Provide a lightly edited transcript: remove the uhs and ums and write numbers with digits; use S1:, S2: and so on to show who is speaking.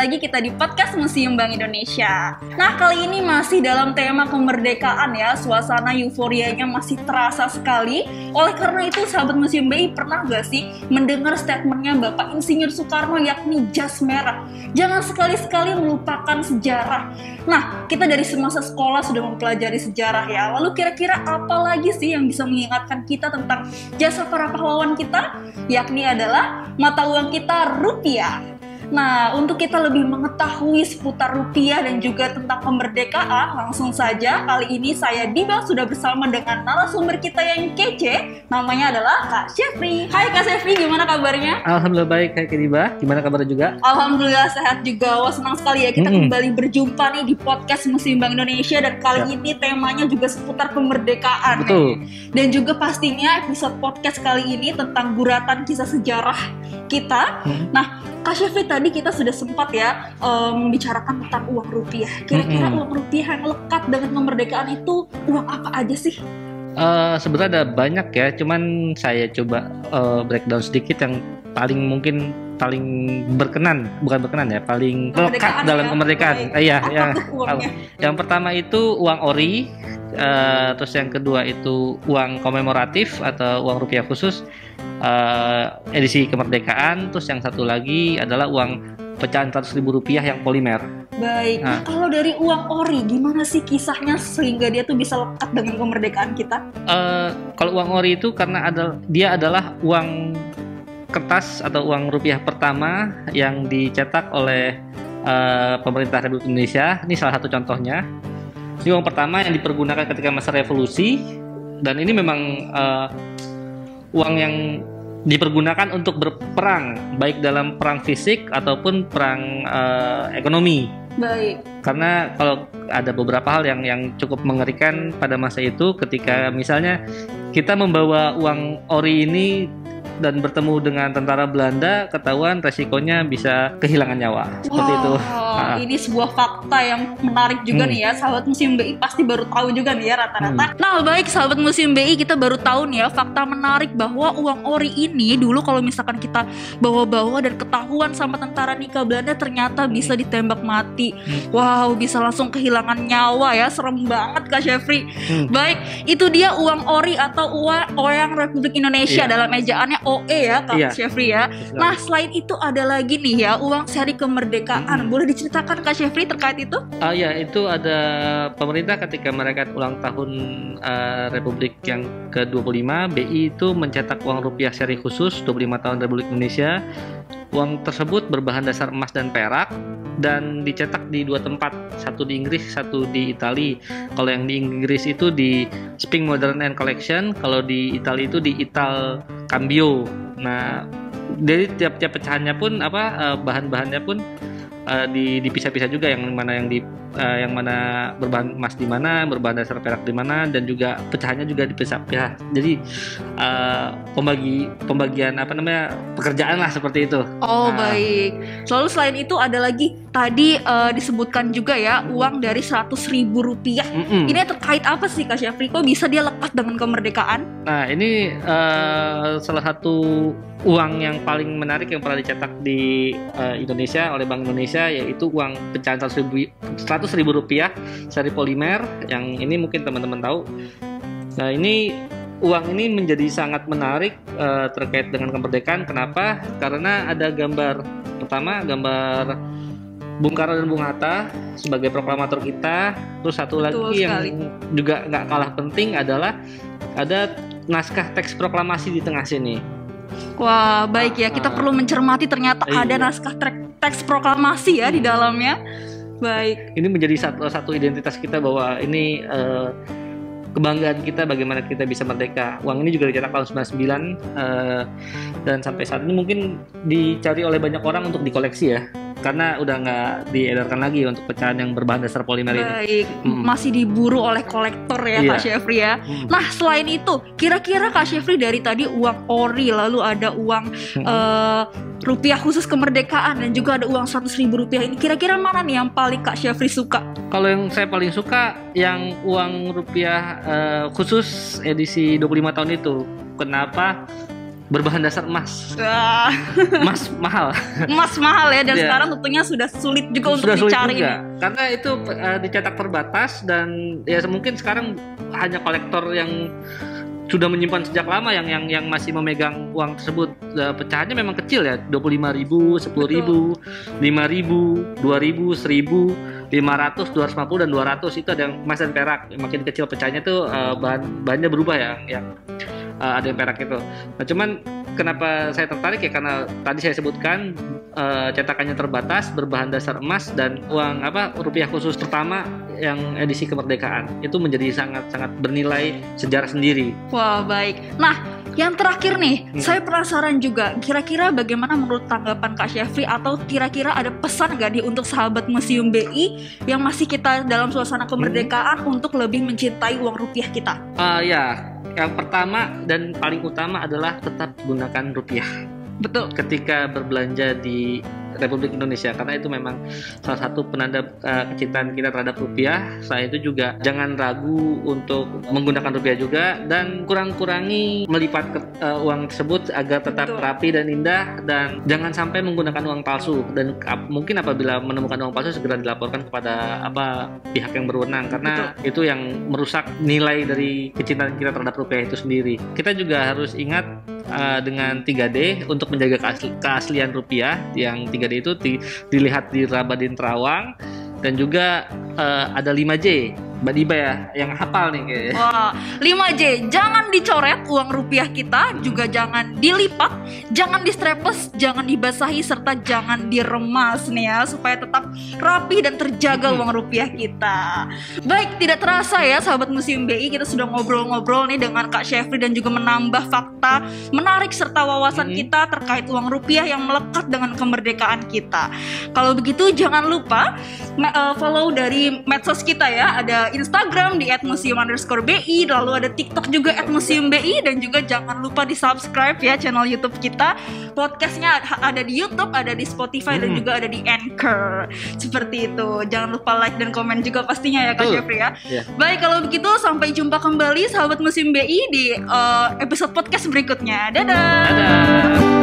S1: lagi kita di podcast Museum Bank Indonesia. Nah, kali ini masih dalam tema kemerdekaan ya. Suasana euforianya masih terasa sekali. Oleh karena itu, sahabat Museum BI pernah gak sih mendengar statementnya Bapak Insinyur Soekarno yakni jas merah? Jangan sekali-sekali melupakan sejarah. Nah, kita dari semasa sekolah sudah mempelajari sejarah ya. Lalu kira-kira apa lagi sih yang bisa mengingatkan kita tentang jasa para pahlawan kita? Yakni adalah mata uang kita rupiah. Nah, untuk kita lebih mengetahui seputar rupiah dan juga tentang kemerdekaan, langsung saja kali ini saya Diba sudah bersama dengan narasumber kita yang kece, namanya adalah Kak Syefri. Hai Kak Syefri, gimana kabarnya?
S2: Alhamdulillah baik, Kak Diba. Gimana kabarnya juga?
S1: Alhamdulillah sehat juga. Wah, senang sekali ya kita kembali berjumpa nih di podcast Museum Bank Indonesia, dan kali ini temanya juga seputar kemerdekaan.
S2: Betul.
S1: Dan juga pastinya episode podcast kali ini tentang guratan kisah sejarah kita. Nah, Kak Syefri, tadi kita sudah sempat ya membicarakan tentang uang rupiah. Kira-kira uang rupiah yang lekat dengan kemerdekaan itu uang apa aja sih?
S2: Sebenarnya ada banyak ya, cuman saya coba breakdown sedikit yang paling berkenan, paling melekat dalam kemerdekaan. Iya, yang pertama itu uang ori, terus yang kedua itu uang komemoratif atau uang rupiah khusus edisi kemerdekaan, terus yang satu lagi adalah uang pecahan Rp100.000 yang polimer.
S1: Baik, nah, kalau dari uang ori gimana sih kisahnya sehingga dia tuh bisa lekat dengan kemerdekaan kita?
S2: Kalau uang ori itu karena dia adalah uang kertas atau uang rupiah pertama yang dicetak oleh pemerintah Republik Indonesia. Ini salah satu contohnya. Ini uang pertama yang dipergunakan ketika masa revolusi, dan ini memang uang yang dipergunakan untuk berperang, baik dalam perang fisik ataupun perang ekonomi. Baik. Karena kalau ada beberapa hal yang cukup mengerikan pada masa itu, ketika misalnya kita membawa uang ori ini dan bertemu dengan tentara Belanda, ketahuan resikonya bisa kehilangan nyawa. Seperti itu.
S1: Ini sebuah fakta yang menarik juga nih ya. Sahabat Museum BI pasti baru tahu juga nih ya rata-rata. Nah, baik sahabat Museum BI, kita baru tahu nih ya fakta menarik bahwa uang ori ini dulu kalau misalkan kita bawa-bawa dan ketahuan sama tentara Nika Belanda ternyata bisa ditembak mati. Wow, bisa langsung kehilangan nyawa ya. Serem banget Kak Syefri. Baik, itu dia uang ori atau uang Republik Indonesia dalam ejaannya OE ya Kak Syefri ya. Nah, selain itu ada lagi nih ya uang seri kemerdekaan. Boleh diceritakan Kak Syefri terkait itu?
S2: Ya, itu ada pemerintah ketika merayakan ulang tahun Republik yang ke-25, BI itu mencetak uang rupiah seri khusus 25 tahun Republik Indonesia. Uang tersebut berbahan dasar emas dan perak dan dicetak di dua tempat, satu di Inggris, satu di Itali. Kalau yang di Inggris itu di Spink Modern and Collection, kalau di Itali itu di Ital Cambio. Nah, dari tiap-tiap pecahannya pun bahan-bahannya pun dipisah-pisah juga, yang mana berbahan emas di mana, berbahan dasar perak di mana, dan juga pecahannya juga dipisah-pisah. Jadi pembagian pekerjaan lah seperti itu.
S1: Baik. Lalu selain itu ada lagi tadi disebutkan juga ya uang dari Rp100.000. Ini terkait apa sih Kak Syefri? Kok bisa dia lekat dengan kemerdekaan?
S2: Nah, ini salah satu uang yang paling menarik yang pernah dicetak di Indonesia oleh Bank Indonesia, yaitu uang pecahan Rp100.000 seri polimer, yang ini mungkin teman-teman tahu. Nah, uang ini menjadi sangat menarik terkait dengan kemerdekaan. Kenapa? Karena ada gambar Bung Karno dan Bung Hatta sebagai proklamator kita. Terus satu lagi yang juga nggak kalah penting adalah ada naskah teks proklamasi di tengah sini.
S1: Wah, baik ya, kita perlu mencermati ternyata ada naskah teks proklamasi ya di dalamnya. Baik.
S2: Ini menjadi satu identitas kita bahwa ini kebanggaan kita bagaimana kita bisa merdeka. Uang ini juga dicetak tahun 99 dan sampai saat ini mungkin dicari oleh banyak orang untuk dikoleksi ya. Karena udah nggak diedarkan lagi untuk pecahan yang berbahan dasar polimer ini.
S1: Baik, masih diburu oleh kolektor ya Kak Syefri ya. Nah, selain itu, kira-kira Kak Syefri dari tadi uang ori, lalu ada uang rupiah khusus kemerdekaan, dan juga ada uang Rp100.000 ini. Kira-kira mana nih yang paling Kak Syefri suka?
S2: Kalau yang saya paling suka yang uang rupiah khusus edisi 25 tahun itu. Kenapa? berbahan dasar emas.
S1: Wah.
S2: Emas mahal.
S1: Emas mahal ya, dan
S2: Iya.
S1: sekarang tentunya sudah sulit juga untuk
S2: Sudah sulit
S1: dicari.
S2: juga. Karena itu dicetak terbatas dan ya mungkin sekarang hanya kolektor yang sudah menyimpan sejak lama yang masih memegang uang tersebut. Pecahannya memang kecil ya, 25.000, 10.000, 5.000, 2.000, 1.000, 500, 250 dan 200 itu ada yang emas dan perak. Makin kecil pecahannya tuh bahannya berubah ya, yang ada yang perak itu. Nah, cuman kenapa saya tertarik ya karena tadi saya sebutkan cetakannya terbatas, berbahan dasar emas dan uang rupiah khusus pertama yang edisi kemerdekaan. Itu menjadi sangat-sangat bernilai sejarah sendiri.
S1: Wah, baik. Nah, yang terakhir nih, saya penasaran juga, kira-kira bagaimana menurut tanggapan Kak Syafri, atau kira-kira ada pesan nggak nih untuk sahabat Museum BI yang masih kita dalam suasana kemerdekaan untuk lebih mencintai uang rupiah kita?
S2: Ya, yang pertama dan paling utama adalah tetap gunakan rupiah.
S1: Betul.
S2: Ketika berbelanja di Republik Indonesia, karena itu memang salah satu penanda kecintaan kita terhadap rupiah. Selain itu juga jangan ragu untuk menggunakan rupiah juga, dan kurang-kurangi melipat uang tersebut agar tetap
S1: Betul.
S2: rapi dan indah, dan jangan sampai menggunakan uang palsu. Dan mungkin apabila menemukan uang palsu segera dilaporkan kepada pihak yang berwenang, karena itu yang merusak nilai dari kecintaan kita terhadap rupiah itu sendiri. Kita juga harus ingat dengan 3D untuk menjaga keaslian rupiah. Yang 3D itu dilihat di Rabadin Terawang, dan juga ada 5J. Mbak Diba ya yang hafal nih kayaknya.
S1: Wah, 5J, jangan dicoret uang rupiah kita, juga jangan dilipat, jangan distrepes, jangan dibasahi, serta jangan diremas nih ya, supaya tetap rapi dan terjaga uang rupiah kita. Baik, tidak terasa ya sahabat Museum BI, kita sudah ngobrol-ngobrol nih dengan Kak Syafri dan juga menambah fakta menarik serta wawasan kita terkait uang rupiah yang melekat dengan kemerdekaan kita. Kalau begitu jangan lupa follow dari medsos kita ya, ada Instagram di @museum_bi, lalu ada TikTok juga @museumbi, dan juga jangan lupa di subscribe ya channel YouTube kita. Podcastnya ada di YouTube, ada di Spotify, dan juga ada di Anchor. Seperti itu. Jangan lupa like dan komen juga pastinya ya Kak Syafri ya.
S2: Yeah.
S1: Baik, kalau begitu sampai jumpa kembali sahabat Museum BI di episode podcast berikutnya. Dadah.
S2: Dadah.